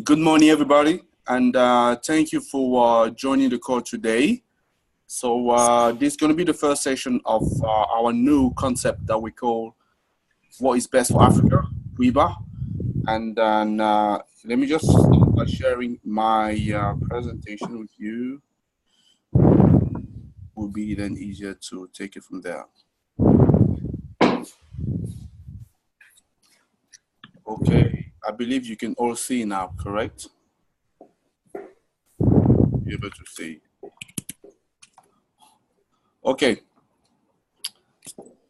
Good morning, everybody, and thank you for joining the call today. So this is going to be the first session of our new concept that we call "What is Best for Africa," WiBA. And then let me just start by sharing my presentation with you. Will be then easier to take it from there. Okay, I believe you can all see now, correct? You're able to see. Okay.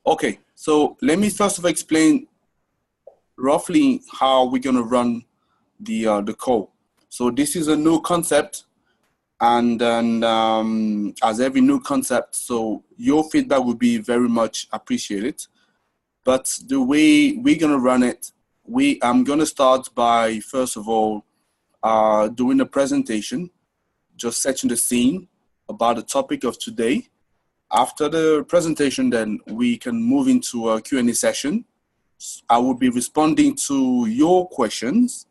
Okay, so let me first of all explain roughly how we're gonna run the call. So this is a new concept, and then as every new concept, so your feedback would be very much appreciated. But the way we're gonna run it, I'm gonna start by first of all doing a presentation, just setting the scene about the topic of today. After the presentation, then we can move into a Q&A session. I will be responding to your questions,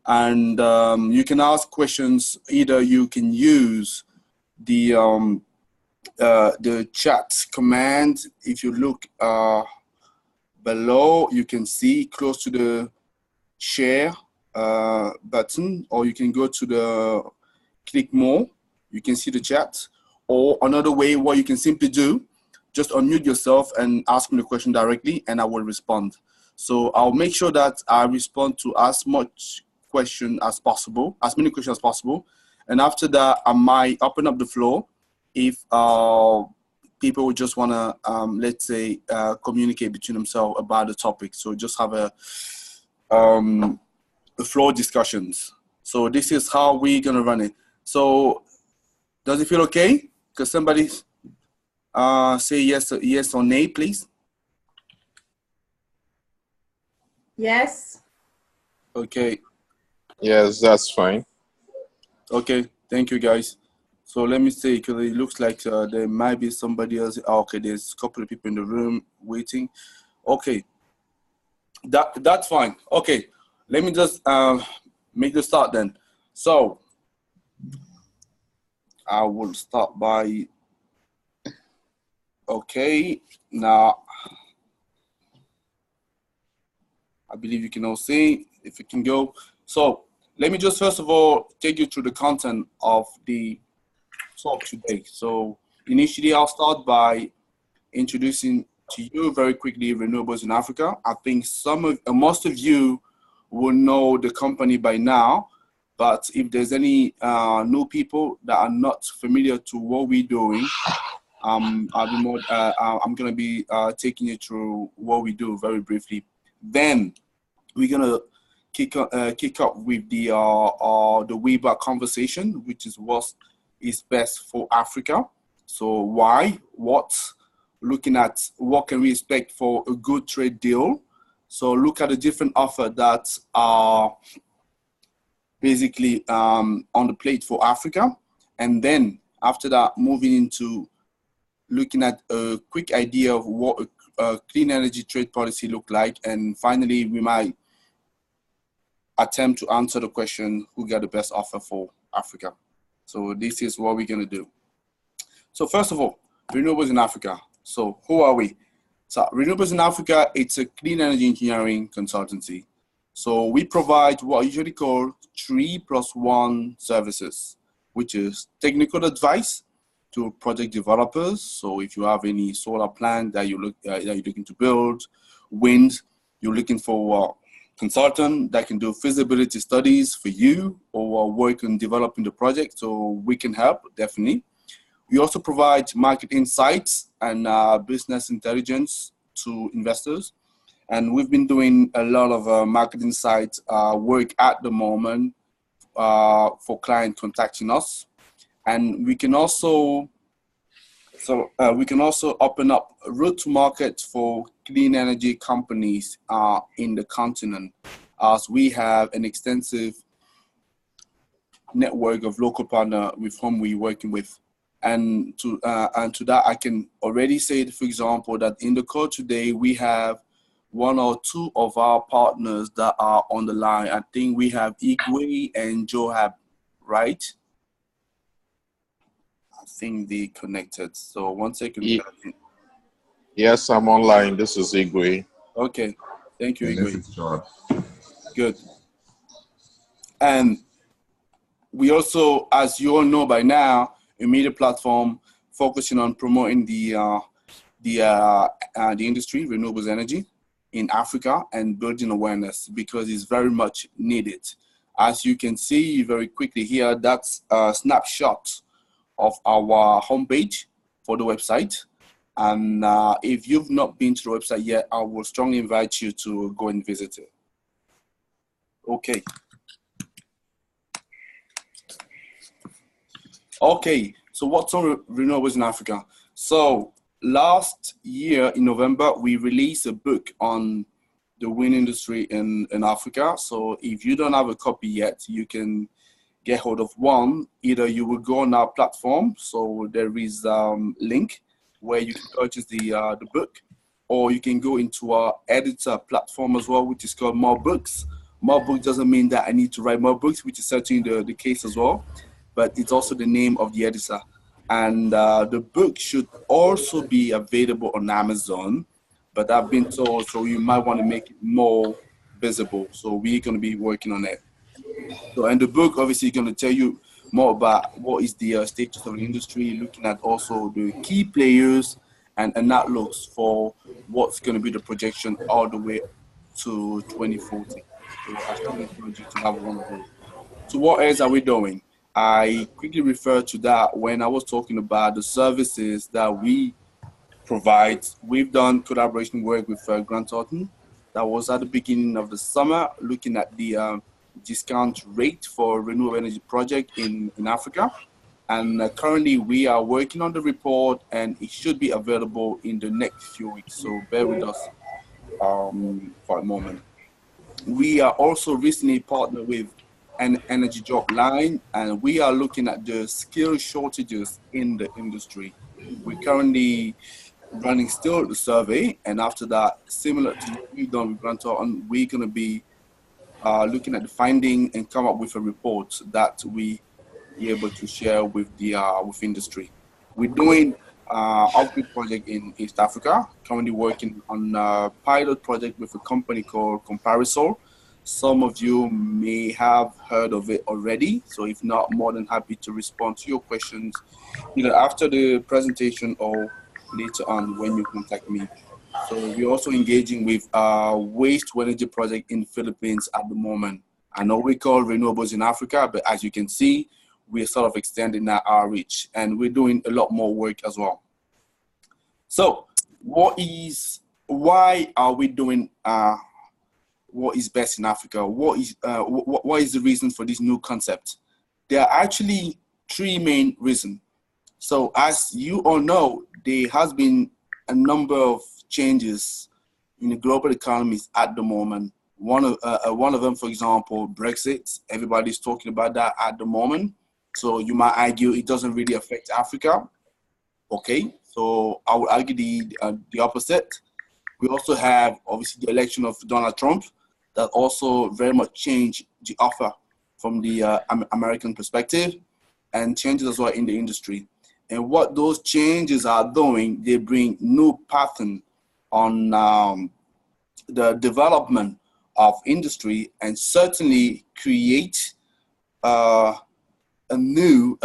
and you can ask questions. Either you can use the chat command. If you look below, you can see close to the share button, or you can go to the click more. You can see the chat. Or another way, what you can simply do, just unmute yourself and ask me the question directly, and I will respond. So I'll make sure that I respond to as much question as possible, as many questions as possible. And after that, I might open up the floor if people would just want to, let's say, communicate between themselves about the topic. So just have a floor discussions. So this is how we're gonna run it. So does it feel okay? Could somebody say yes or nay, please? Yes. Okay. Yes, that's fine. Okay, thank you, guys. So let me say, because it looks like there might be somebody else. Okay, there's a couple of people in the room waiting. Okay, that's fine. Okay, let me just make the start then. So I will start by, okay, now I believe you can all see, if you can go. So let me just first of all take you through the content of the talk today. So initially I'll start by introducing to you very quickly renewables in Africa. I think most of you will know the company by now. But if there's any new people that are not familiar to what we're doing, I'm going to be taking you through what we do very briefly. Then we're going to kick up with the WiBA conversation, which is what is best for Africa. So why, what, looking at what can we expect for a good trade deal. So look at the different offers that are basically on the plate for Africa. And then after that, moving into looking at a quick idea of what a clean energy trade policy look like. And finally, we might attempt to answer the question, who got the best offer for Africa? So this is what we're gonna do. So first of all, renewables in Africa. So who are we? So renewables in Africa, it's a clean energy engineering consultancy. So we provide what I usually call 3+1 services, which is technical advice to project developers. So if you have any solar plant that you're looking to build, wind, you're looking for a consultant that can do feasibility studies for you or work on developing the project. So we can help, definitely. We also provide market insights and business intelligence to investors. And we've been doing a lot of market insight work at the moment for clients contacting us. And we can also, open up a route to market for clean energy companies in the continent, as we have an extensive network of local partners with whom we're working with. And to that, I can already say, for example, that in the call today, we have one or two of our partners that are on the line. I think we have Igwe and Joab, right? I think they connected. So 1 second. Yes, I'm online. This is Igwe. Okay. Thank you, And Igwe. this is John. Good. And we also, as you all know by now, a media platform focusing on promoting the industry, renewables energy in Africa, and building awareness because it's very much needed. As you can see very quickly here, that's a snapshot of our homepage for the website. And if you've not been to the website yet, I will strongly invite you to go and visit it. Okay. Okay, so what's on renewables in Africa? So last year in November, we released a book on the wind industry in Africa. So if you don't have a copy yet, you can get hold of one. Either you will go on our platform, so there is a link where you can purchase the book, or you can go into our editor platform as well, which is called More Books. More Books doesn't mean that I need to write more books, which is certainly the case as well, but it's also the name of the editor. And the book should also be available on Amazon, but I've been told, so you might want to make it more visible. So we're going to be working on it. So, and the book obviously going to tell you more about what is the status of the industry, looking at also the key players and outlooks for what's going to be the projection all the way to 2040. So I strongly encourage you to have one of those. So what else are we doing? I quickly referred to that when I was talking about the services that we provide. We've done collaboration work with Grant Thornton. That was at the beginning of the summer, looking at the discount rate for renewable energy project in Africa. And currently we are working on the report, and it should be available in the next few weeks. So bear with us for a moment. We are also recently partnered with an energy job line, and we are looking at the skill shortages in the industry. We're currently running still the survey, and after that, similar to what we've done with Grant Thornton, we're going to be looking at the finding and come up with a report that we be able to share with the with industry. We're doing off-grid project in East Africa, currently working on a pilot project with a company called Comparisol. Some of you may have heard of it already, so if not, more than happy to respond to your questions either after the presentation or later on when you contact me. So we're also engaging with a waste-to-energy project in the Philippines at the moment. I know we call renewables in Africa, but as you can see, we're sort of extending our reach, and we're doing a lot more work as well. So why are we doing what is best in Africa? What is the reason for this new concept? There are actually three main reasons. So as you all know, there has been a number of changes in the global economies at the moment. One of them, for example, Brexit. Everybody's talking about that at the moment. So you might argue it doesn't really affect Africa. Okay, so I would argue the opposite. We also have obviously the election of Donald Trump that also very much changed the offer from the American perspective, and changes as well in the industry. And what those changes are doing, they bring new pattern on the development of industry, and certainly create a new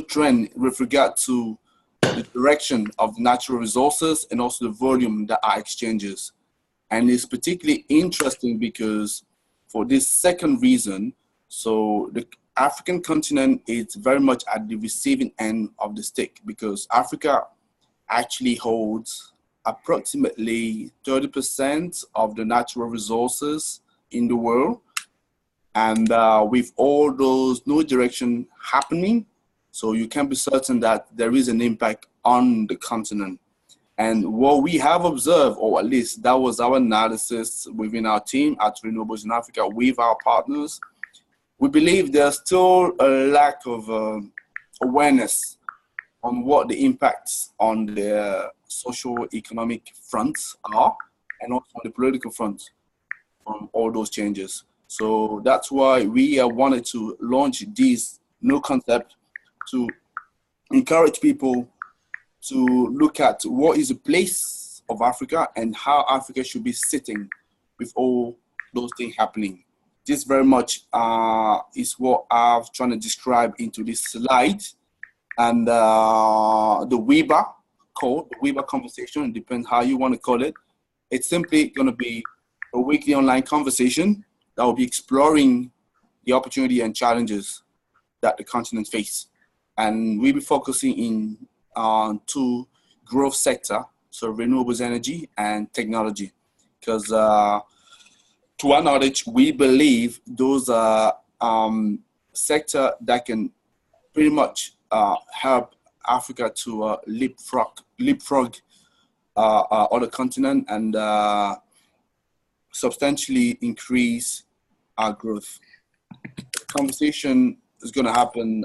trend with regard to the direction of natural resources and also the volume that are exchanges. And it's particularly interesting because for this second reason, so the African continent is very much at the receiving end of the stick, because Africa actually holds approximately 30% of the natural resources in the world. And with all those new direction happening, so you can be certain that there is an impact on the continent. And what we have observed, or at least that was our analysis within our team at Renewables in Africa with our partners, we believe there's still a lack of awareness on what the impacts on the social economic fronts are. and also on the political front from all those changes. So that's why we wanted to launch this new concept to encourage people to look at what is the place of Africa and how Africa should be sitting with all those things happening. This very much is what I've trying to describe into this slide. And the WiBA Call, the WiBA conversation, it depends how you want to call it. It's simply going to be a weekly online conversation that will be exploring the opportunity and challenges that the continent face. And we'll be focusing in on two growth sector, so renewables energy and technology. Because to our knowledge, we believe those are sector that can pretty much help Africa to leapfrog other continent and substantially increase our growth. The conversation is going to happen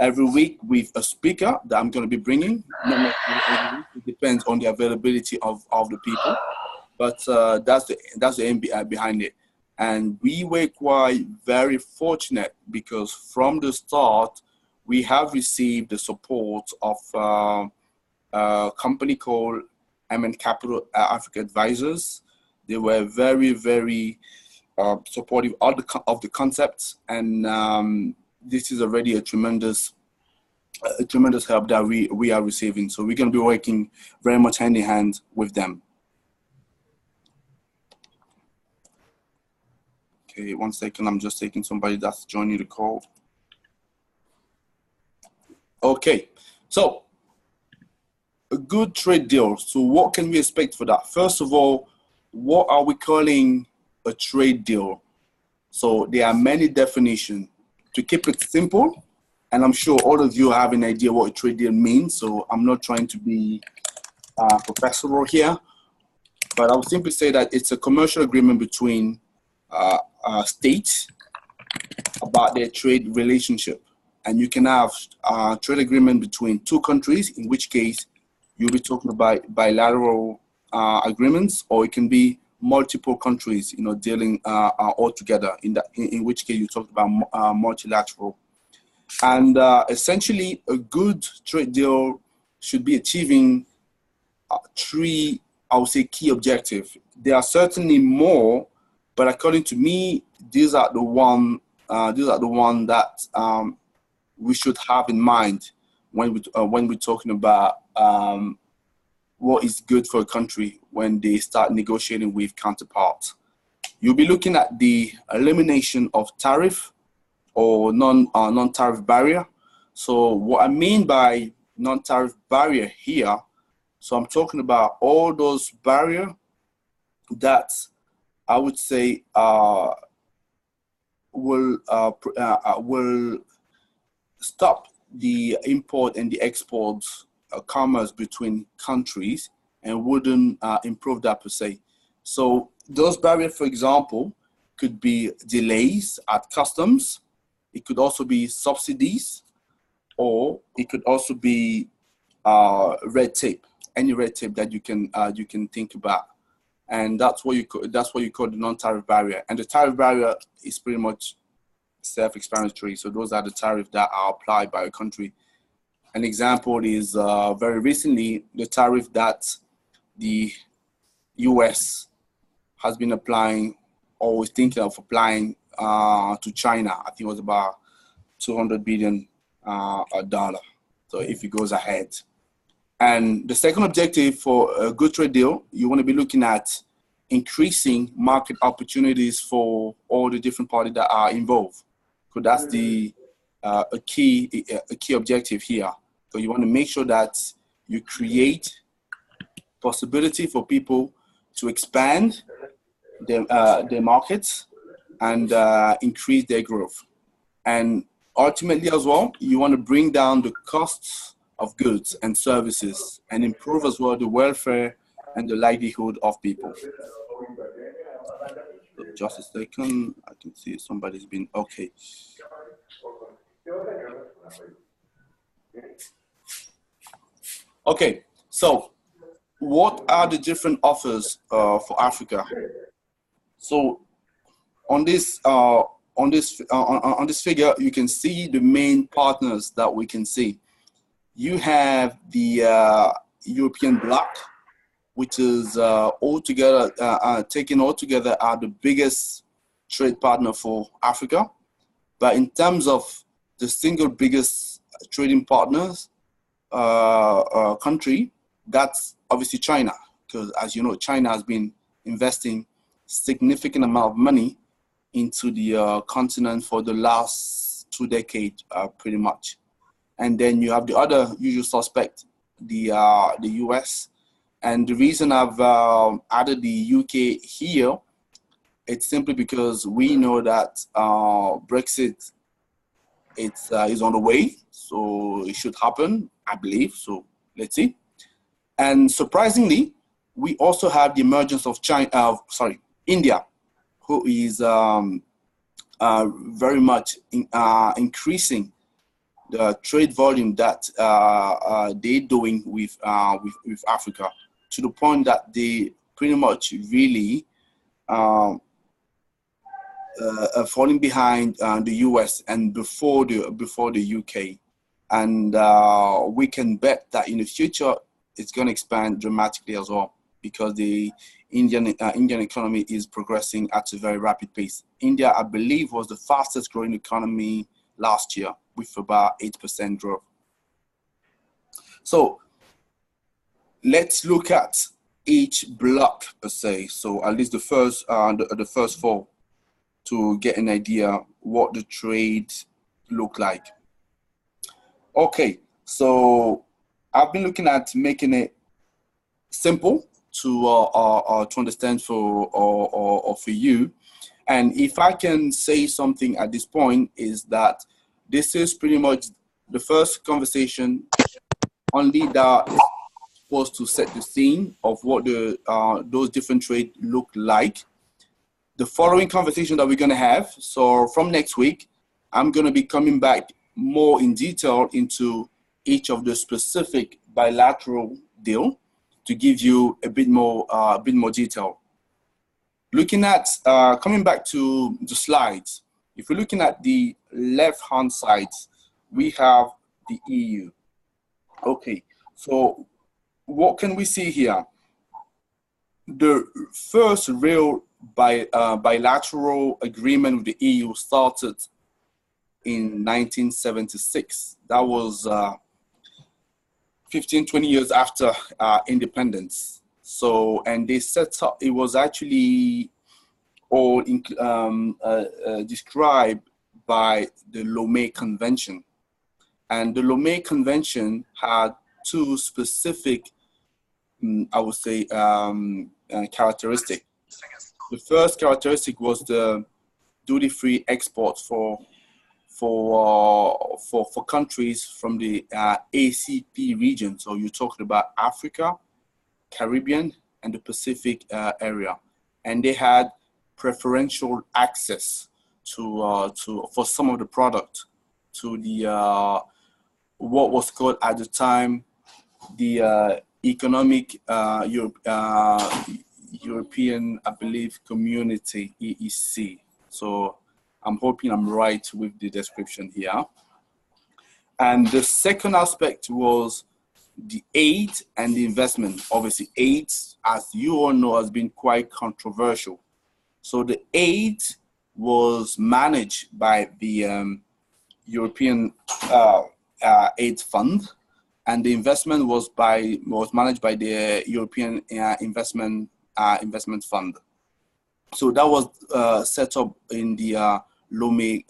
every week with a speaker that I'm going to be bringing. Not every week. It depends on the availability of the people, but that's the aim behind it. And we were quite very fortunate because from the start, we have received the support of a company called MN Capital Africa Advisors. They were very, very supportive of the concepts, and this is already a tremendous help that we are receiving. So we're going to be working very much hand in hand with them. Okay, 1 second. I'm just taking somebody that's joining the call. Okay, so a good trade deal. So what can we expect for that? First of all, what are we calling a trade deal? So there are many definitions. To keep it simple, and I'm sure all of you have an idea what a trade deal means, so I'm not trying to be professional here, but I would simply say that it's a commercial agreement between states about their trade relationship. And you can have a trade agreement between two countries, in which case you'll be talking about bilateral agreements, or it can be multiple countries, dealing all together. In which case you talk about multilateral. And essentially, a good trade deal should be achieving three, I would say, key objectives. There are certainly more, but according to me, these are the one that we should have in mind when we're talking about what is good for a country when they start negotiating with counterparts. You'll be looking at the elimination of tariff or non-tariff barrier. So what I mean by non-tariff barrier here, so I'm talking about all those barriers that I would say will stop the import and the export commerce between countries and wouldn't improve that per se. So those barriers, for example, could be delays at customs. It could also be subsidies, or it could also be red tape. Any red tape that you can think about, and that's what you call the non-tariff barrier. And the tariff barrier is pretty much self-explanatory. So those are the tariffs that are applied by a country. An example is very recently the tariff that the US has been applying or is thinking of applying to China. I think it was about $200 billion. So if it goes ahead. And the second objective for a good trade deal, you want to be looking at increasing market opportunities for all the different parties that are involved. So that's a key objective here. So you want to make sure that you create possibility for people to expand their markets and increase their growth. And ultimately as well, you want to bring down the costs of goods and services and improve as well the welfare and the livelihood of people. So just a second, I can see somebody's been, okay. Okay, so what are the different offers for Africa? So on this figure, you can see the main partners that we can see. You have the European bloc, which is altogether taken altogether are the biggest trade partner for Africa. But in terms of the single biggest trading partners country, that's obviously China, because as you know, China has been investing significant amount of money into the continent for the last 2 decades, pretty much. And then you have the other usual suspect, the US. And the reason I've added the UK here, it's simply because we know that Brexit is on the way, so it should happen, I believe. So let's see. And surprisingly, we also have the emergence of India, who is very much increasing the trade volume that they're doing with Africa, to the point that they pretty much really falling behind the US and before the UK, and we can bet that in the future it's going to expand dramatically as well, because the Indian economy is progressing at a very rapid pace. India, I believe, was the fastest growing economy last year with about 8% growth. So let's look at each block per se. So at least the first four, to get an idea what the trade look like. Okay, so I've been looking at making it simple to understand for you. And if I can say something at this point, is that this is pretty much the first conversation only that is supposed to set the scene of what the those different trades look like. The following conversation that we're going to have, so from next week, I'm going to be coming back more in detail into each of the specific bilateral deal to give you a bit more detail. Looking at, coming back to the slides, if we're looking at the left-hand side, we have the EU. Okay, so what can we see here? The first real bilateral agreement with the EU started in 1976. That was 15, 20 years after independence. So, and they set up, it was actually all described by the Lomé Convention. And the Lomé Convention had two specific, I would say, characteristics. The first characteristic was the duty-free exports for countries from the ACP region. So you're talking about Africa, Caribbean, and the Pacific area, and they had preferential access to for some of the product to the what was called at the time the Economic European, I believe, Community, EEC. So I'm hoping I'm right with the description here. And the second aspect was the aid and the investment. Obviously, aid, as you all know, has been quite controversial. So the aid was managed by the European Aid Fund, and the investment was managed by the European Investment Fund. So that was set up in the Lomé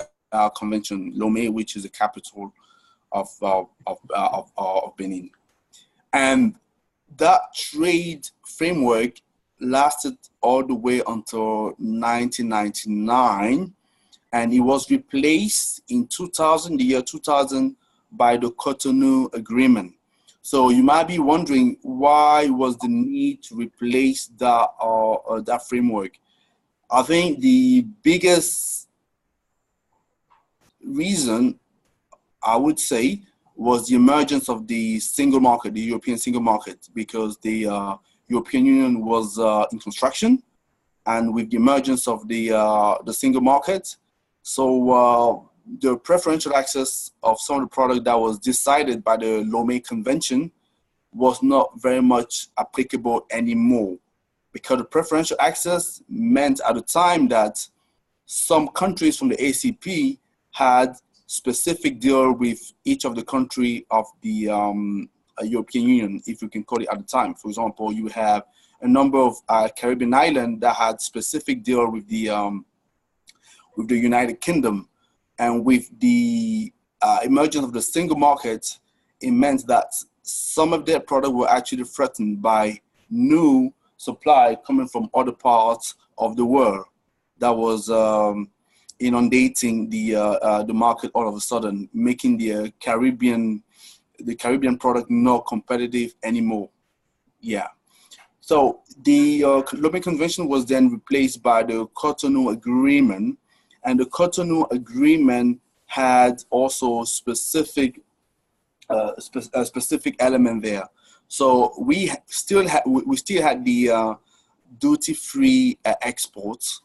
Convention, Lomé, which is the capital of Benin. And that trade framework lasted all the way until 1999, and it was replaced in 2000, the year 2000, by the Cotonou Agreement. So you might be wondering, why was the need to replace that framework? I think the biggest reason, I would say, was the emergence of the single market, the European single market, because the European Union was in construction, and with the emergence of the single market. So the preferential access of some of the product that was decided by the Lomé Convention was not very much applicable anymore, because the preferential access meant at the time that some countries from the ACP had specific deal with each of the country of the European Union, if you can call it at the time. For example, you have a number of Caribbean islands that had specific deal with the United Kingdom, and with the emergence of the single market, it meant that some of their products were actually threatened by new supply coming from other parts of the world that was inundating the market all of a sudden, making the Caribbean product not competitive anymore. Yeah. So the Lomé Convention was then replaced by the Cotonou Agreement, and the Cotonou Agreement had also specific specific element there. So we still had the duty-free exports,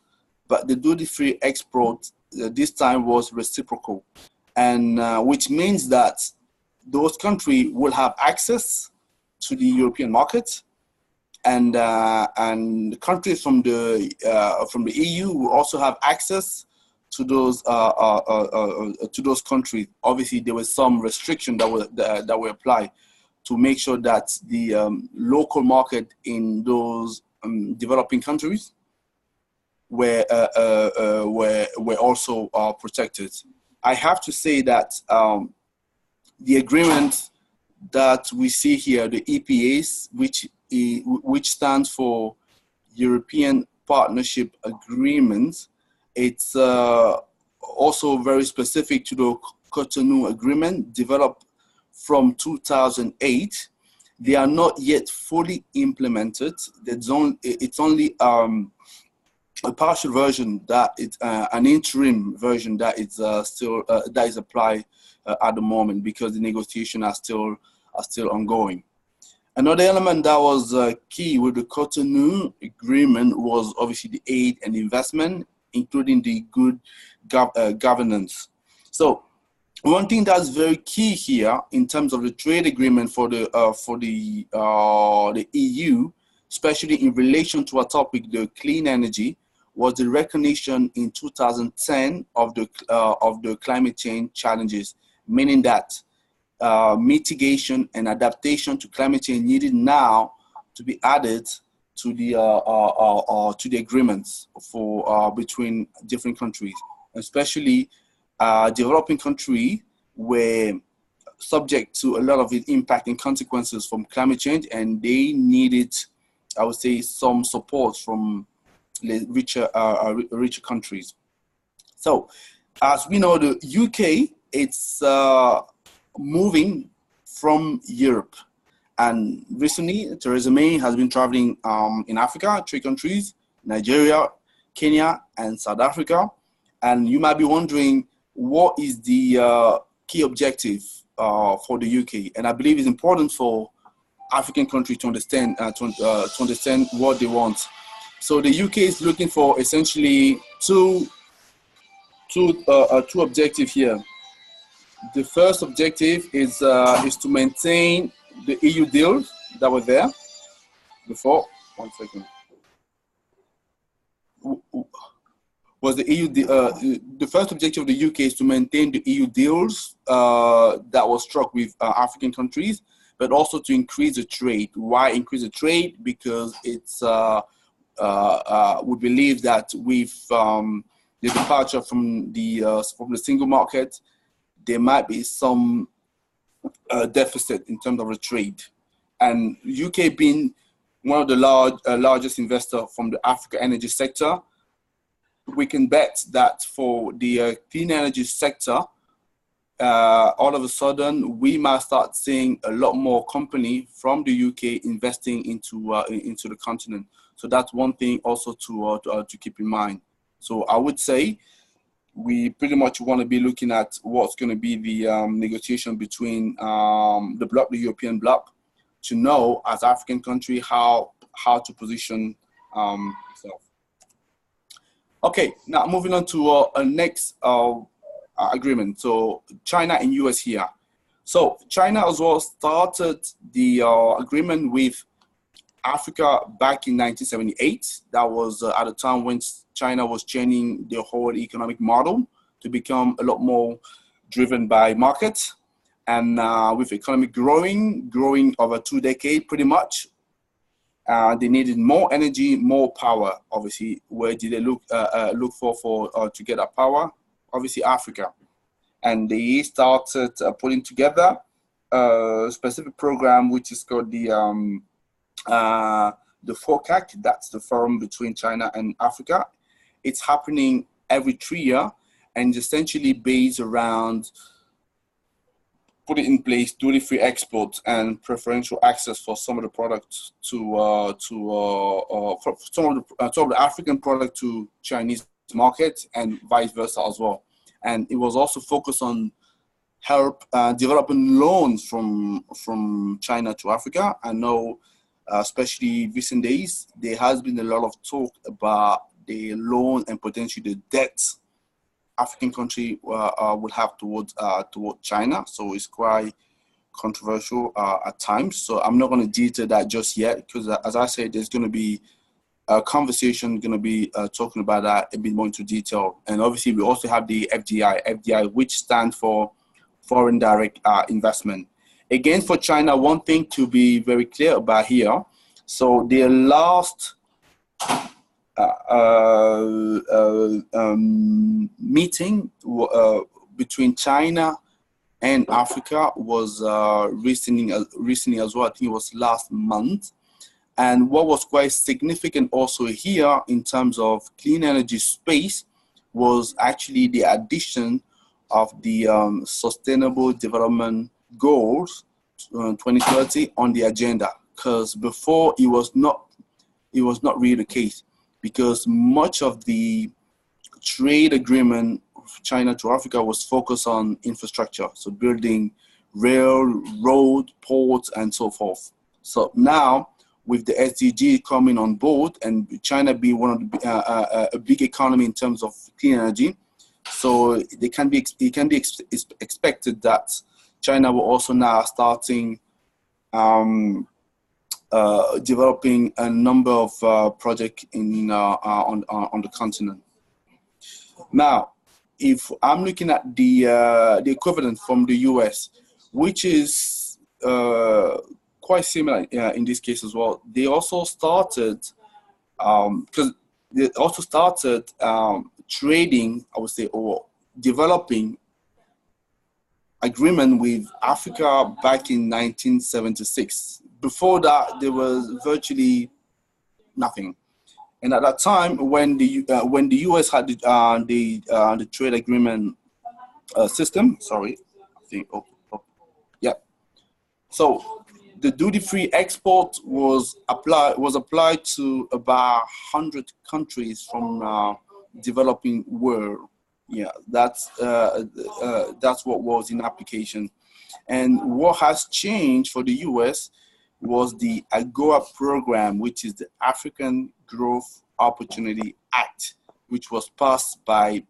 but the duty-free export this time was reciprocal, and which means that those countries will have access to the European market, and the countries from the EU will also have access to those countries. Obviously, there was some restriction that were applied to make sure that the local market in those developing countries were also protected. I have to say that the agreement that we see here, the EPAs, which stands for European Partnership Agreement, it's also very specific to the Cotonou Agreement, developed from 2008. They are not yet fully implemented. It's only a partial version, that it's an interim version that is still that is applied at the moment, because the negotiations are still ongoing. Another element that was key with the Cotonou Agreement was obviously the aid and investment, including the good governance. So one thing that's very key here in terms of the trade agreement for the EU, especially in relation to our topic, the clean energy, was the recognition in 2010 of the climate change challenges, meaning that mitigation and adaptation to climate change needed now to be added to the agreements for between different countries, especially developing countries were subject to a lot of the impact and consequences from climate change, and they needed, I would say, some support from the richer countries. So, as we know, the UK, it's moving from Europe. And recently, Theresa May has been traveling in Africa, 3 countries, Nigeria, Kenya, and South Africa. And you might be wondering, what is the key objective for the UK? And I believe it's important for African countries to understand what they want. So the UK is looking for essentially two objectives here. The first objective is to maintain the EU deals that were there before. One second. Was the EU the first objective of the UK is to maintain the EU deals that was struck with African countries, but also to increase the trade. Why increase the trade? Because it's we believe that with the departure from the single market, there might be some deficit in terms of the trade. And UK being one of the largest investor from the Africa energy sector, we can bet that for the clean energy sector, all of a sudden we might start seeing a lot more company from the UK investing into the continent. So that's one thing also to keep in mind. So I would say we pretty much want to be looking at what's going to be the negotiation between the European bloc, to know as African country how how to position itself. Okay, now moving on to our next agreement. So China and US here. So China as well started the agreement with Africa back in 1978. That was at a time when China was changing the whole economic model to become a lot more driven by markets. And with economy growing over 2 decades pretty much, they needed more energy, more power. Obviously, where did they look for to get that power? Obviously, Africa. And they started putting together a specific program, which is called the FOCAC. That's the forum between China and Africa. It's happening every 3 years, and essentially based around putting in place duty-free export and preferential access for some of the products for some of the African product to Chinese market, and vice versa as well. And it was also focused on help developing loans from China to Africa. I know, especially recent days, there has been a lot of talk about the loan and potentially the debt African country would have toward China. So it's quite controversial at times. So I'm not going to detail that just yet, because as I said, there's going to be a conversation going to be talking about that a bit more into detail. And obviously we also have the FDI, which stands for foreign direct investment. Again, for China, one thing to be very clear about here. So their last meeting between China and Africa was recently as well. I think it was last month. And what was quite significant also here in terms of clean energy space was actually the addition of the Sustainable Development Goals 2030 on the agenda. Because before it was not really the case, because much of the trade agreement of China to Africa was focused on infrastructure, so building rail, road, ports, and so forth. So now, with the SDG coming on board and China being one of the a big economy in terms of clean energy, so it can be expected that China will also now starting developing a number of projects on the continent. Now, if I'm looking at the equivalent from the US, which is quite similar in this case as well, they also started trading, I would say, or developing agreement with Africa back in 1976. Before that, there was virtually nothing. And at that time, when the US had the trade agreement system, sorry, I think, yeah. So the duty-free export was applied to about 100 countries from developing world. Yeah, that's what was in application. And what has changed for the US was the AGOA program, which is the African Growth Opportunity Act, which was passed by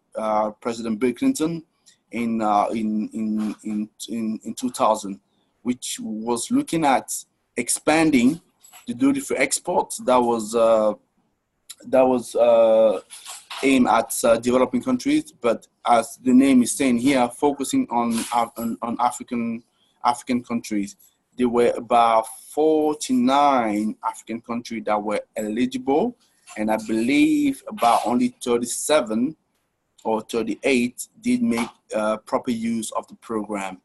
President Bill Clinton in 2000, which was looking at expanding the duty-free exports that was aimed at developing countries, but as the name is saying here, focusing on African countries. There were about 49 African countries that were eligible, and I believe about only 37 or 38 did make proper use of the program.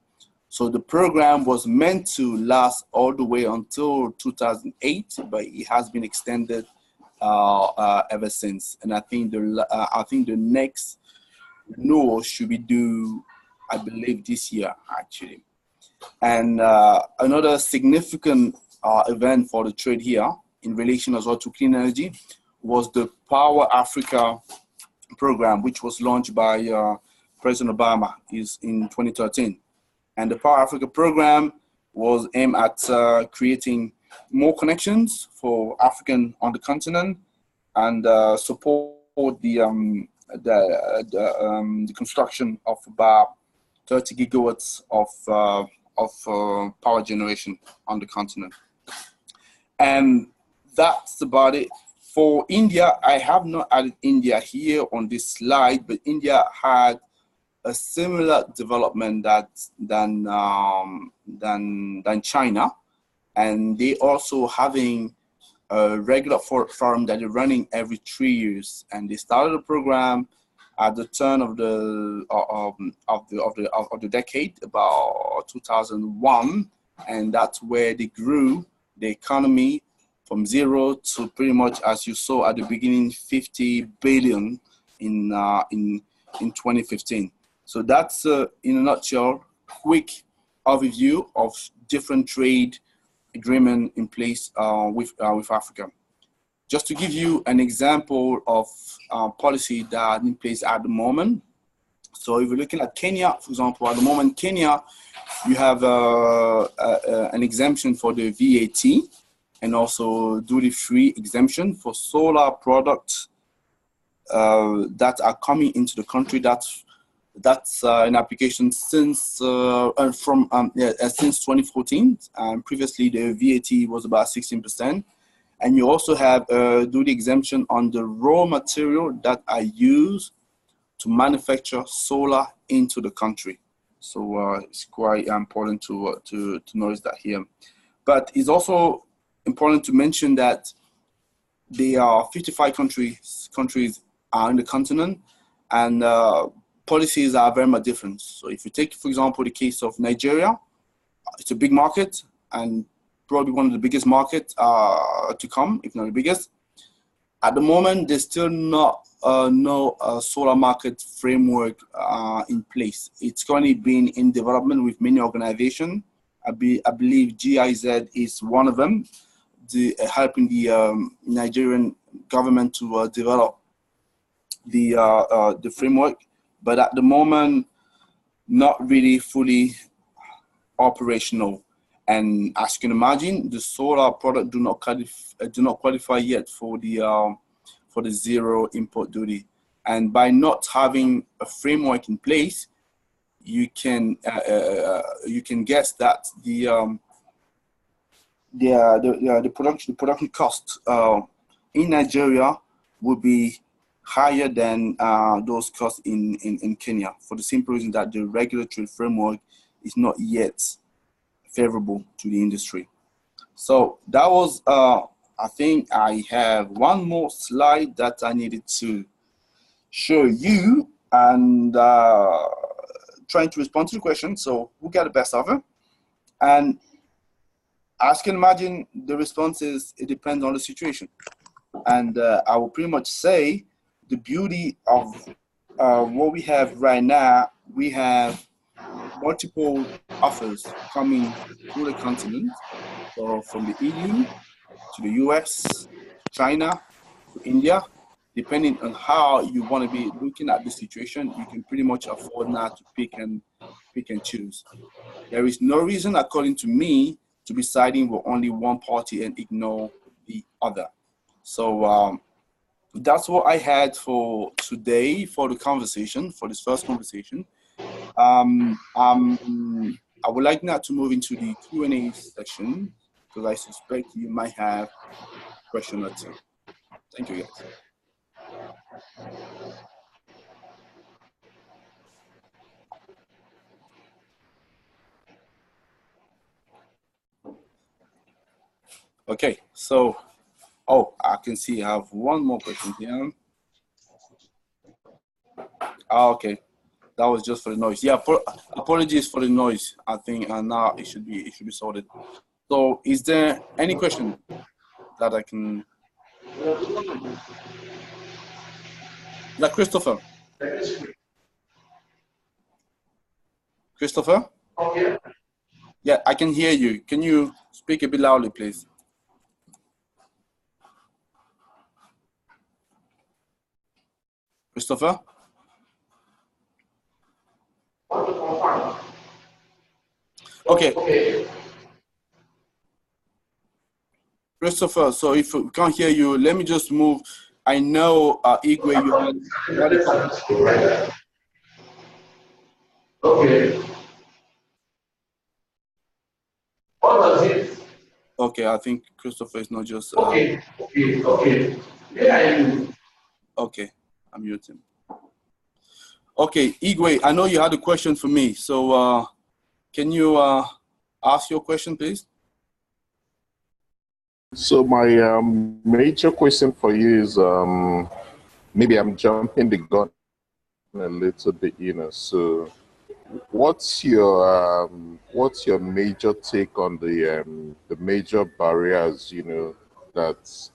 So the program was meant to last all the way until 2008, but it has been extended ever since. And I think the next renewal should be due, I believe, this year actually. And another significant event for the trade here in relation as well to clean energy was the Power Africa program, which was launched by President Obama in 2013. And the Power Africa program was aimed at creating more connections for African on the continent, and support the construction of about 30 gigawatts of power generation on the continent. And that's about it. For India, I have not added India here on this slide, but India had a similar development than China, and they also having a regular forum that they're running every 3 years, and they started a program at the turn of the decade, about 2001, and that's where they grew the economy from zero to pretty much, as you saw at the beginning, 50 billion in 2015. So that's in a nutshell, quick overview of different trade agreement in place with Africa. Just to give you an example of policy that are in place at the moment. So if you're looking at Kenya, for example, at the moment, Kenya, you have an exemption for the VAT and also duty-free exemption for solar products that are coming into the country. That's an application since 2014. Previously, the VAT was about 16%. And you also have a duty exemption on the raw material that are used to manufacture solar into the country. So it's quite important to notice that here. But it's also important to mention that there are 55 countries are in the continent, and policies are very much different. So if you take, for example, the case of Nigeria, it's a big market and probably one of the biggest markets to come, if not the biggest. At the moment, there's still no solar market framework in place. It's currently been in development with many organizations. I believe GIZ is one of them, helping the Nigerian government to develop the framework. But at the moment, not really fully operational. And as you can imagine, the solar product do not qualify yet for the zero import duty. And by not having a framework in place, you can guess that the production cost in Nigeria will be higher than those costs in Kenya, for the simple reason that the regulatory framework is not yet favorable to the industry. So that was, I think I have one more slide that I needed to show you, and trying to respond to the question. So who got the best offer? And as you can imagine, the response is, it depends on the situation. And I will pretty much say the beauty of what we have right now, we have multiple offers coming through the continent. So from the EU to the US, China, to India, depending on how you want to be looking at the situation, you can pretty much afford now to pick and choose. There is no reason, according to me, to be siding with only one party and ignore the other. So that's what I had for today for the conversation, for this first conversation. I would like now to move into the Q&A section, because I suspect you might have a question or two. Thank you, guys. Okay, so, I can see I have one more question here. Okay, that was just for the noise. Yeah, apologies for the noise. I think now it should be sorted. So, is there any question that I can? Is that Christopher? Christopher? Yeah, I can hear you. Can you speak a bit loudly, please? Christopher? Okay. Christopher, so if we can't hear you, let me just move. I know, Igwe, you had a comment. Okay. What was it? Okay, I think Christopher is not just. Okay. Yeah. Okay, I'm muting. Okay, Igwe, I know you had a question for me, so can you ask your question, please? So my major question for you is maybe I'm jumping the gun a little bit, you know. So what's your major take on the major barriers, you know, that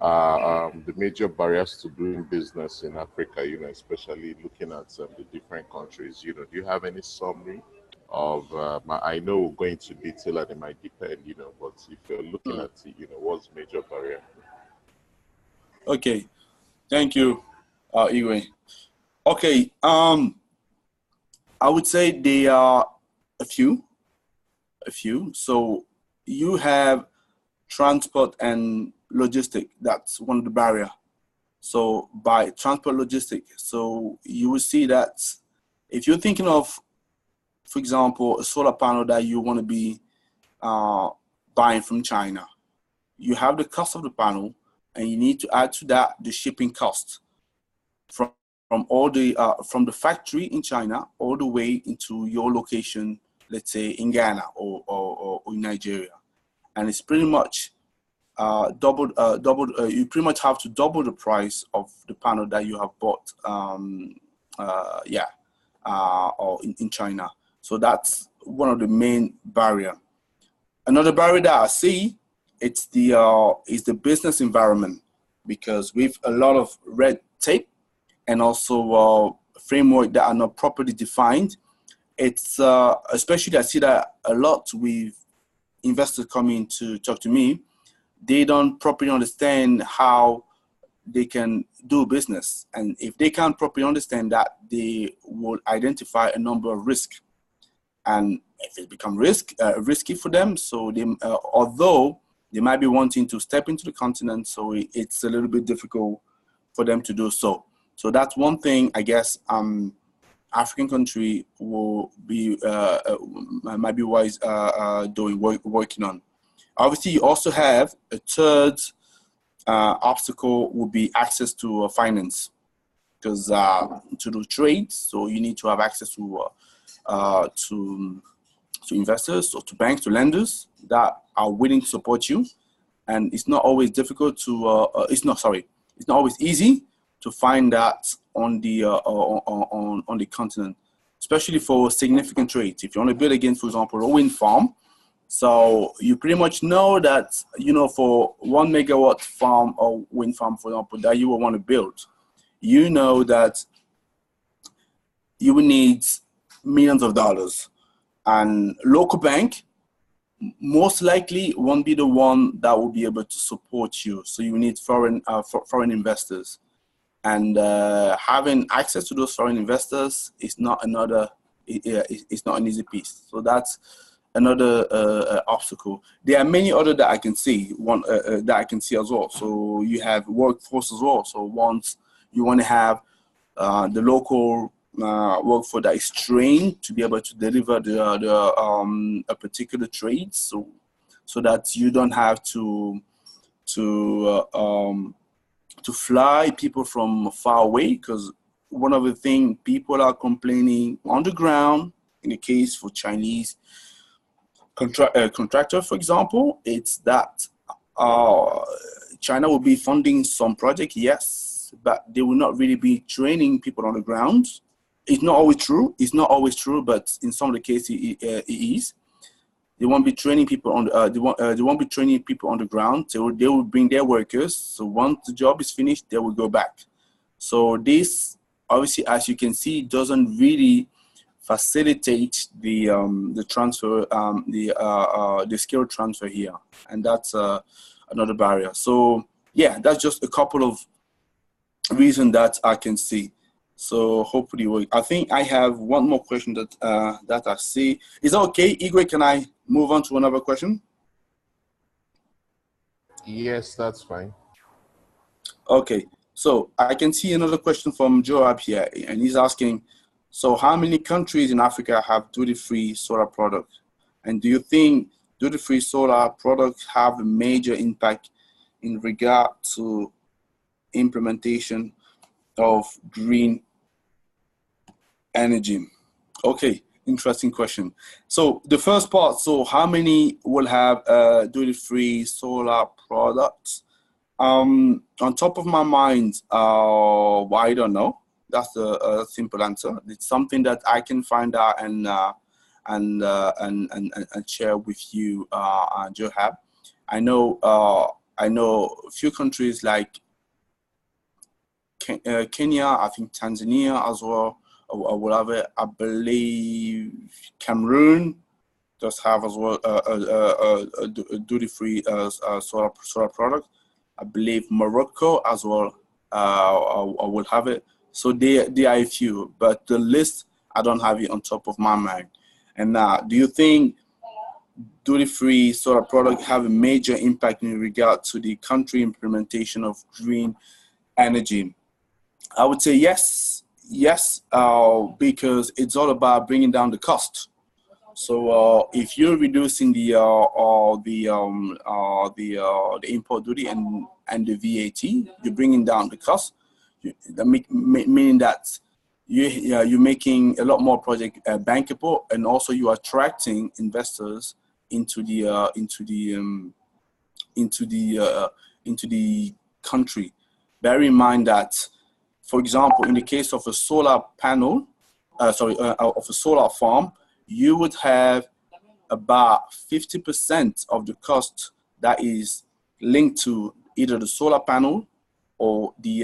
the major barriers to doing business in Africa, you know, especially looking at the different countries, you know, do you have any summary of, I know going into detail and it might depend, you know, but if you're looking at it, you know, what's major barrier? Okay, thank you, Igwe. Okay, I would say there are a few. So you have transport and logistic. That's one of the barrier. So by transport logistic, so you will see that if you're thinking of, for example, a solar panel that you want to be buying from China, you have the cost of the panel, and you need to add to that the shipping cost from all the from the factory in China all the way into your location, let's say in Ghana or in Nigeria, and it's pretty much doubled. You pretty much have to double the price of the panel that you have bought, or in China. So that's one of the main barrier. Another barrier that I see, it's is the business environment, because with a lot of red tape and also framework that are not properly defined, it's especially I see that a lot with investors coming to talk to me, they don't properly understand how they can do business, and if they can't properly understand that, they will identify a number of risks, and if it becomes risky for them, so they although they might be wanting to step into the continent, so it's a little bit difficult for them to do so. So that's one thing I guess African country will be might be wise working on. Obviously, you also have a third obstacle would be access to finance, because to do trades, so you need to have access to investors or to banks, to lenders that are willing to support you, and it's not always difficult to it's not always easy to find that on the continent, especially for significant trades. If you want to build against, for example, a wind farm, so you pretty much know that, you know, for 1 megawatt farm or wind farm, for example, that you will want to build, you know that you will need millions of dollars, and local bank most likely won't be the one that will be able to support you. So you need foreign investors, and having access to those foreign investors is not it's not an easy piece. So that's another obstacle. There are many other that I can see. One that I can see as well. So you have workforce as well. So once you want to have the local workforce that is trained to be able to deliver a particular trade, so that you don't have to fly people from far away, because one of the things people are complaining on the ground, in the case for Chinese contractor, for example, it's that China will be funding some project, yes, but they will not really be training people on the ground. It's not always true. It's not always true, but in some of the cases, it is. They won't be training people on they won't be training people on the ground. They will bring their workers. So once the job is finished, they will go back. So this, obviously, as you can see, doesn't really facilitate the transfer, the skill transfer here, and that's another barrier. So yeah, that's just a couple of reasons that I can see. So hopefully, I think I have one more question that I see. Is that okay, Igwe? Can I move on to another question? Yes, that's fine. Okay, so I can see another question from Joab here, and he's asking, so how many countries in Africa have duty-free solar products? And do you think duty-free solar products have a major impact in regard to implementation of green energy? Okay, interesting question. So the first part, so how many will have duty-free solar products? On top of my mind, I don't know. That's a simple answer. It's something that I can find out and share with you, Johab. I know a few countries like Kenya, I think Tanzania as well, or whatever. I believe Cameroon does have as well a duty-free solar product. I believe Morocco as well will have it. So there are a few, but the list, I don't have it on top of my mind. And do you think duty-free solar products have a major impact in regard to the country implementation of green energy? I would say yes, because it's all about bringing down the cost. So if you're reducing the import duty and the VAT, you're bringing down the cost. Meaning that you're making a lot more project bankable, and also you are attracting investors into the country. Bear in mind that, for example, in the case of a solar panel, of a solar farm, you would have about 50% of the cost that is linked to either the solar panel or the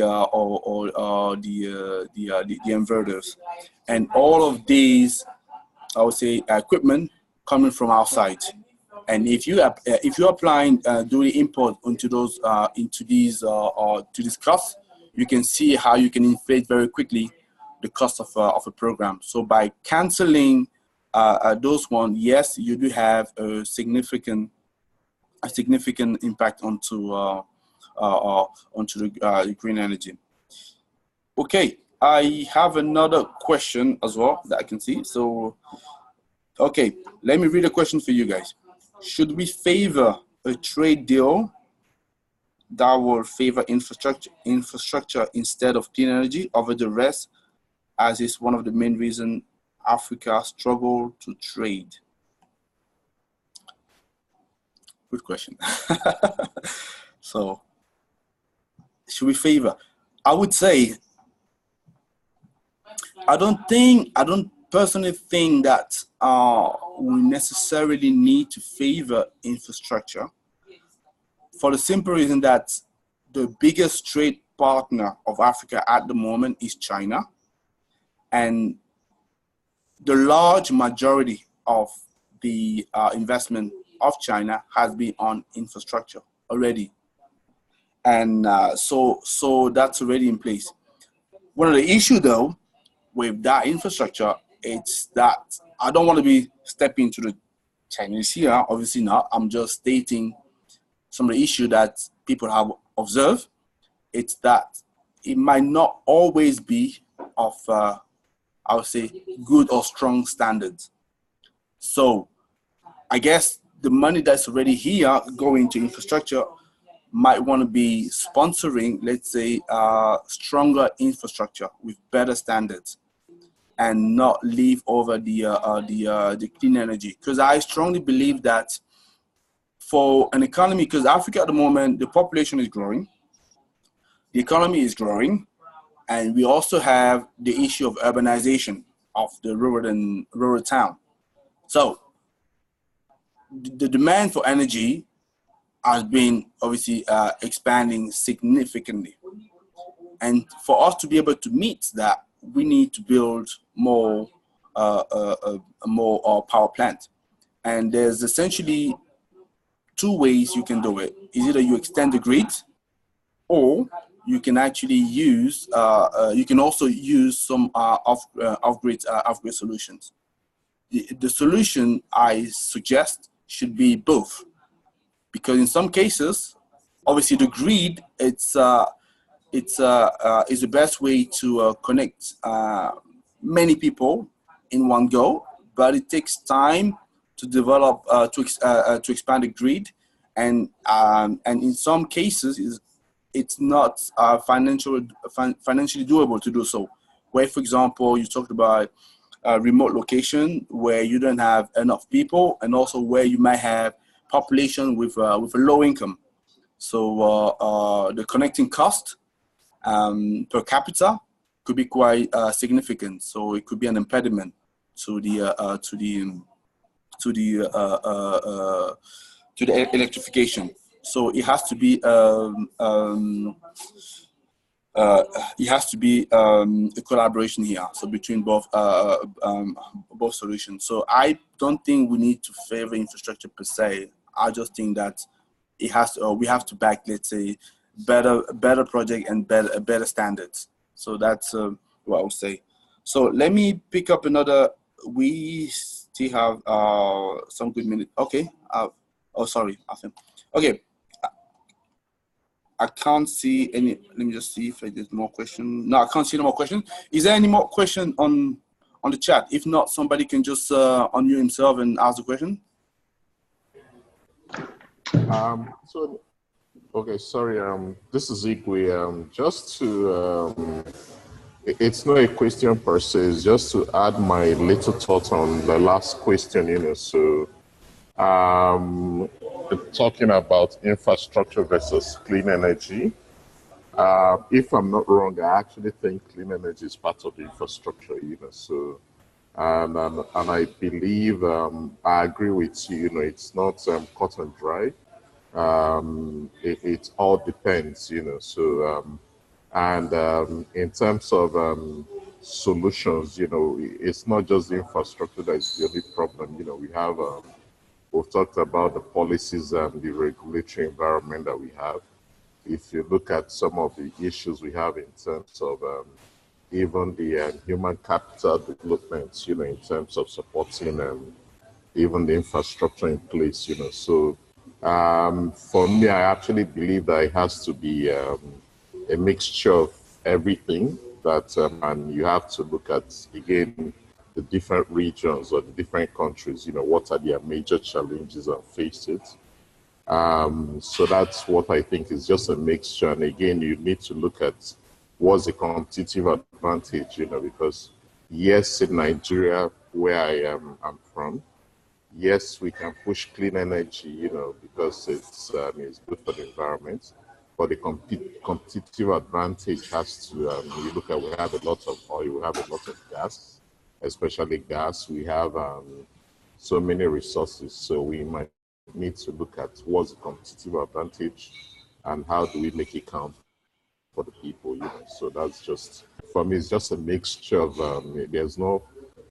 inverters, and all of these, I would say, equipment coming from outside. And if you're applying duty import into those to these costs, you can see how you can inflate very quickly the cost of a program. So by canceling those ones, yes, you do have a significant impact onto the green energy. Okay, I have another question as well that I can see. So, okay, let me read a question for you guys. Should we favor a trade deal that will favor infrastructure instead of clean energy over the rest, as is one of the main reasons Africa struggle to trade? Good question. So, should we favor? I would say, I don't personally think that we necessarily need to favor infrastructure, for the simple reason that the biggest trade partner of Africa at the moment is China, and the large majority of the investment of China has been on infrastructure already. And so that's already in place. One of the issues, though, with that infrastructure, it's that I don't want to be stepping into the Chinese here, obviously not. I'm just stating some of the issues that people have observed. It's that it might not always be of, I would say, good or strong standards. So I guess the money that's already here going to infrastructure might want to be sponsoring, let's say, stronger infrastructure with better standards, and not leave over the clean energy. Because I strongly believe that for an economy, because Africa at the moment, the population is growing, the economy is growing, and we also have the issue of urbanization of the rural town. So the demand for energy has been obviously expanding significantly. And for us to be able to meet that, we need to build more power plant. And there's essentially two ways you can do it. Is either you extend the grid, or you can actually use, you can also use some off-grid solutions. The solution I suggest should be both, because in some cases, obviously the grid, is the best way to connect many people in one go, but it takes time to develop to expand the grid, and in some cases it's not financially doable to do so. Where, for example, you talked about a remote location where you don't have enough people, and also where you might have population with a low income. So the connecting cost per capita could be quite significant. So it could be an impediment to the electrification. So it has to be a collaboration here. So between both solutions. So I don't think we need to favor infrastructure per se. I just think that it has to, we have to back, let's say, better project and better standards. So that's what I would say. So let me pick up another. We still have some good minutes. Okay. Oh, sorry. Okay. I can't see any. Let me just see if there's more questions. No, I can't see no more questions. Is there any more question on the chat? If not, somebody can just unmute himself and ask the question. Okay, sorry. This is Igwe. Just to, it's not a question per se. It's just to add my little thoughts on the last question. You know, so talking about infrastructure versus clean energy. If I'm not wrong, I actually think clean energy is part of the infrastructure. You know, so. And I believe I agree with you. You know, it's not cut and dry. It all depends, you know. So in terms of solutions, you know, it's not just the infrastructure that is the only problem. You know, we have we've talked about the policies and the regulatory environment that we have. If you look at some of the issues we have in terms of even the human capital development, you know, in terms of supporting even the infrastructure in place, you know. So for me, I actually believe that it has to be a mixture of everything that, and you have to look at, again, the different regions or the different countries, you know, what are their major challenges that face it. So that's what I think is just a mixture. And again, you need to look at what's the competitive advantage, you know, because yes, in Nigeria, where I'm from, yes, we can push clean energy, you know, because it's good for the environment. But the competitive advantage has to, you look at, we have a lot of oil, we have a lot of gas, especially gas. We have so many resources. So we might need to look at what's the competitive advantage and how do we make it count for the people, you know. So that's just, for me, it's just a mixture of, there's no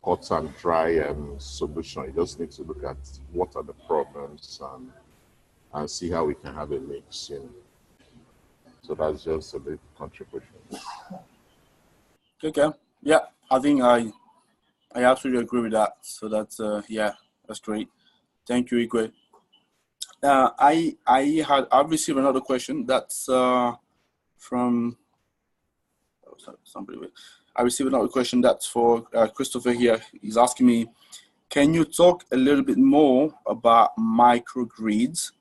cut and dry solution. You just need to look at what are the problems and see how we can have a mix, you know. So that's just a big contribution. Okay. Yeah, I think I absolutely agree with that. So that's yeah, that's great. Thank you, Igwe. I've received another question that's from somebody. I received another question that's for Christopher here. He's asking me, can you talk a little bit more about microgrids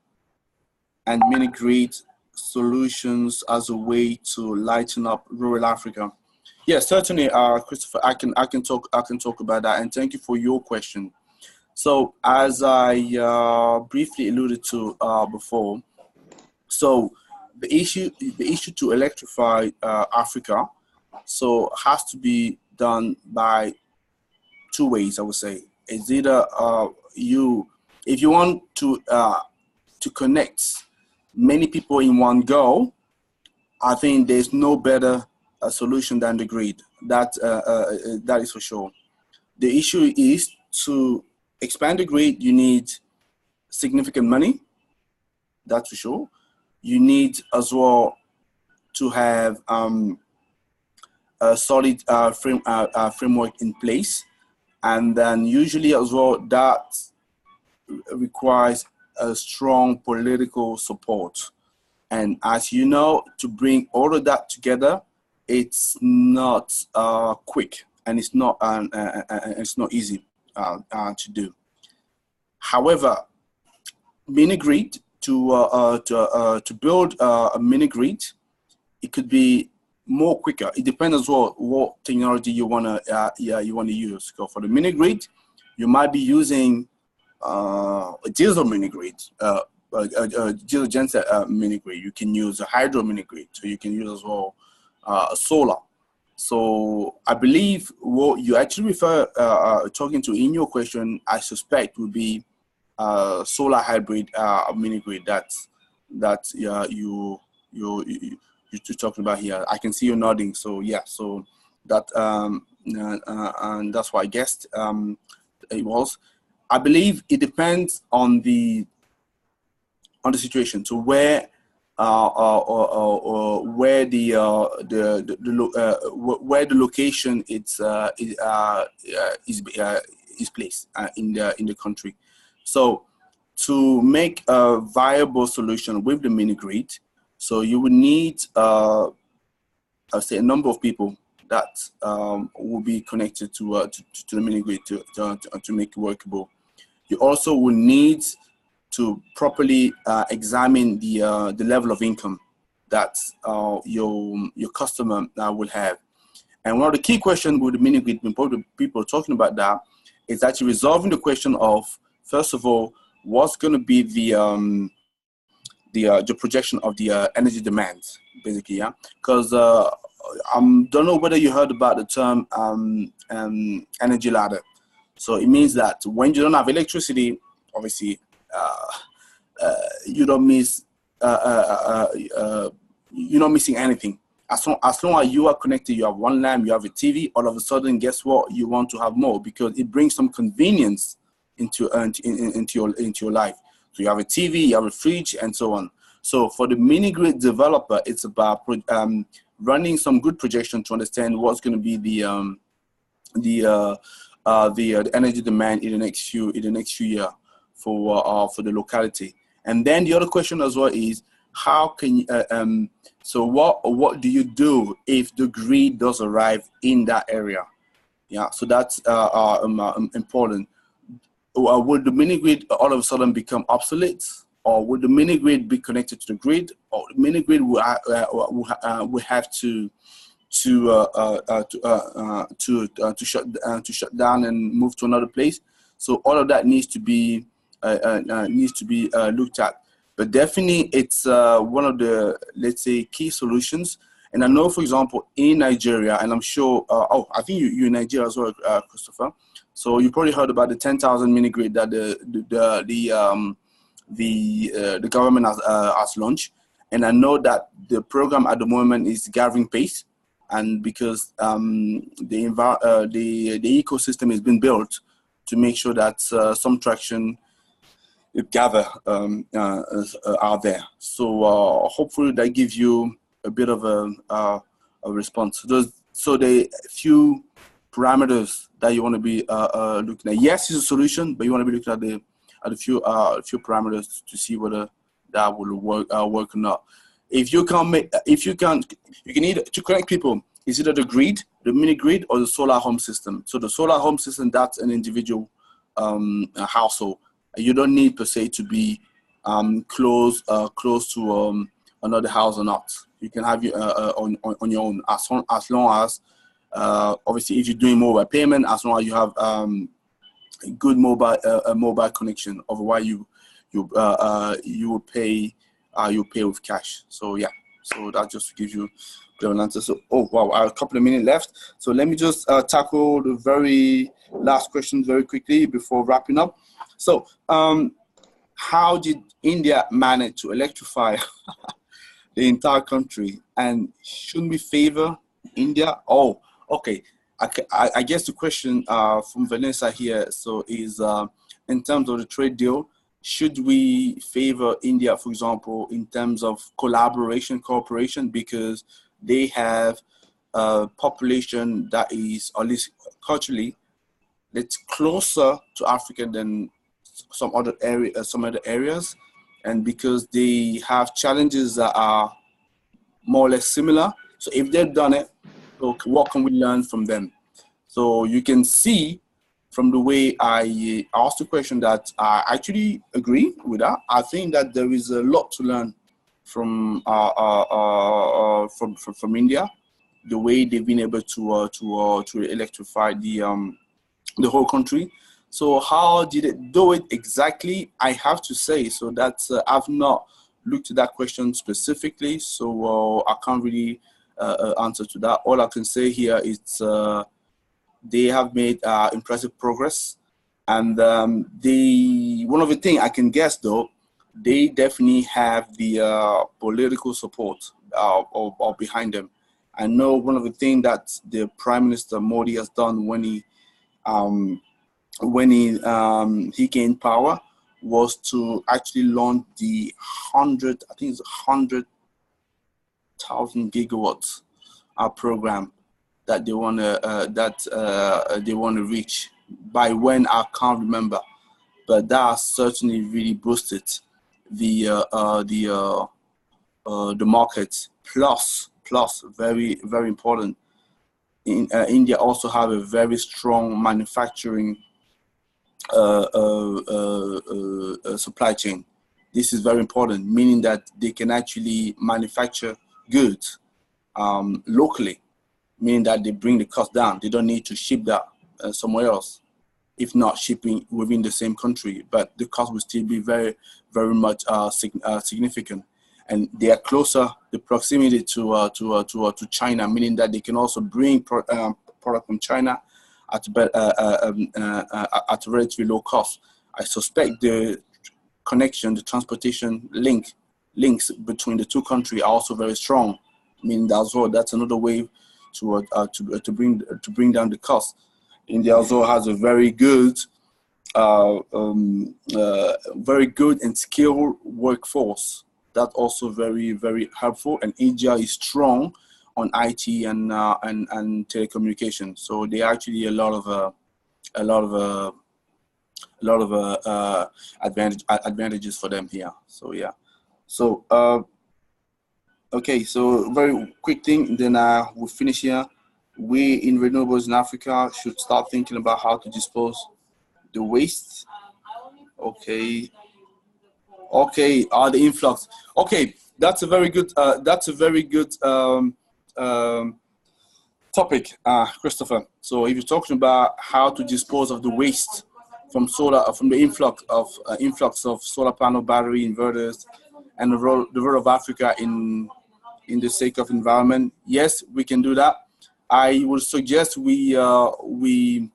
and mini grid solutions as a way to lighten up rural Africa? Yeah, certainly, Christopher. I can talk about that. And thank you for your question. So as I briefly alluded to before, so the issue to electrify Africa, so has to be done by two ways, I would say. It's either if you want to connect many people in one go, I think there's no better solution than the grid. That is for sure. The issue is to expand the grid, you need significant money, that's for sure. You need as well to have a solid framework in place. And then usually as well, that requires a strong political support. And as you know, to bring all of that together, it's not quick, and it's not easy to do. However, mini grid to build a mini grid, it could be more quicker. It depends as well what technology you wanna use. So for the mini grid, you might be using a diesel mini grid, a diesel genset mini grid. You can use a hydro mini grid, so you can use as well solar. So I believe what you actually refer talking to in your question, I suspect, would be solar hybrid mini grid. That's you're talking about here. I can see you nodding. So yeah, so that and that's what I guessed it was. I believe it depends on the situation. So where where the location is placed in the country. So to make a viable solution with the mini grid, so you would need I'll say a number of people that will be connected to the mini grid to make it workable. You also will need to properly examine the level of income that your customer will have. And one of the key questions with the mini grid, when people are talking about that, is actually resolving the question of, first of all, what's going to be the projection of the energy demand, basically, yeah. Because don't know whether you heard about the term energy ladder. So it means that when you don't have electricity, obviously, you don't miss you're not missing anything. As long as you are connected, you have one lamp, you have a TV. All of a sudden, guess what? You want to have more because it brings some convenience into your life. So you have a TV, you have a fridge, and so on. So for the mini grid developer, it's about running some good projection to understand what's going to be the energy demand in the next few years for the locality. And then the other question as well is, how can you, so what do you do if the grid does arrive in that area? Yeah, so that's important. Would the mini grid all of a sudden become obsolete, or would the mini grid be connected to the grid, or the mini grid will have to shut down and move to another place? So all of that needs to be looked at. But definitely, it's one of the, let's say, key solutions. And I know, for example, in Nigeria, and I'm sure, I think you're in Nigeria as well, Christopher. So you probably heard about the 10,000 mini grid that the government has launched. And I know that the program at the moment is gathering pace, and because the ecosystem has been built to make sure that some traction gather out there. So hopefully that gives you a bit of a response. So the few parameters that you want to be looking at. Yes, it's a solution, but you want to be looking at a few parameters to see whether that will work or not. If you can either to connect people. Is either the grid, the mini grid, or the solar home system. So the solar home system, that's an individual household. You don't need per se to be close to another house or not. You can have it on your own as long as obviously if you're doing mobile payment, as long as you have a good mobile connection. Otherwise, you will pay with cash. So yeah, so that just gives you an answer. So wow, I have a couple of minutes left. So let me just tackle the very last question very quickly before wrapping up. So how did India manage to electrify the entire country, and shouldn't we favor India? Oh, okay. I guess the question from Vanessa here is in terms of the trade deal, should we favor India, for example, in terms of cooperation, because they have a population that is, at least culturally, that's closer to Africa than some other areas, and because they have challenges that are more or less similar. So if they've done it, so what can we learn from them? So you can see from the way I asked the question that I actually agree with that. I think that there is a lot to learn from India, the way they've been able to electrify the whole country. So how did it do it exactly? I have to say, so that I've not looked at that question specifically, so I can't really answer to that. All I can say here is they have made impressive progress, and one of the things I can guess though, they definitely have the political support or behind them. I know one of the things that the Prime Minister Modi has done when he gained power was to actually launch the 100,000 gigawatts program that they want to reach by when I can't remember, but that has certainly really boosted the market. Plus, very very important. India also have a very strong manufacturing supply chain. This is very important, meaning that they can actually manufacture goods locally, meaning that they bring the cost down. They don't need to ship that somewhere else, if not shipping within the same country, but the cost will still be very, very much significant. And they are closer, the proximity to China, meaning that they can also bring product from China at a relatively low cost. I suspect the connection, the transportation links between the two countries are also very strong. Meaning that as well, that's another way to bring down the cost. India also has a very good and skilled workforce. That's also very, very helpful. And India is strong on IT and telecommunications. So they actually a lot of advantages for them here. So yeah. So okay. So very quick thing. Then we'll finish here. We in renewables in Africa should start thinking about how to dispose the waste. Okay. The influx. Okay, that's a very good topic, Christopher. So if you're talking about how to dispose of the waste from the influx of solar panel, battery, inverters, and the role of Africa in the sake of environment, yes, we can do that. I would suggest we run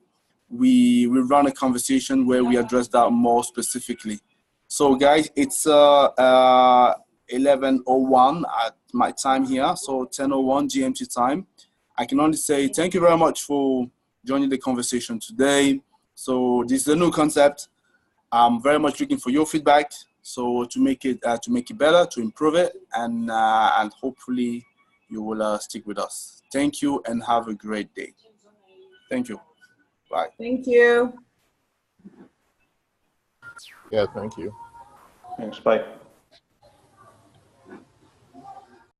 a conversation where we address that more specifically. So guys, it's 11:01 at my time here, so 10:01 GMT time. I can only say thank you very much for joining the conversation today. So this is a new concept. I'm very much looking for your feedback, so to make it better, to improve it, and hopefully you will stick with us. Thank you and have a great day. Thank you. Bye. Thank you. Yeah, thank you. Thanks, bye.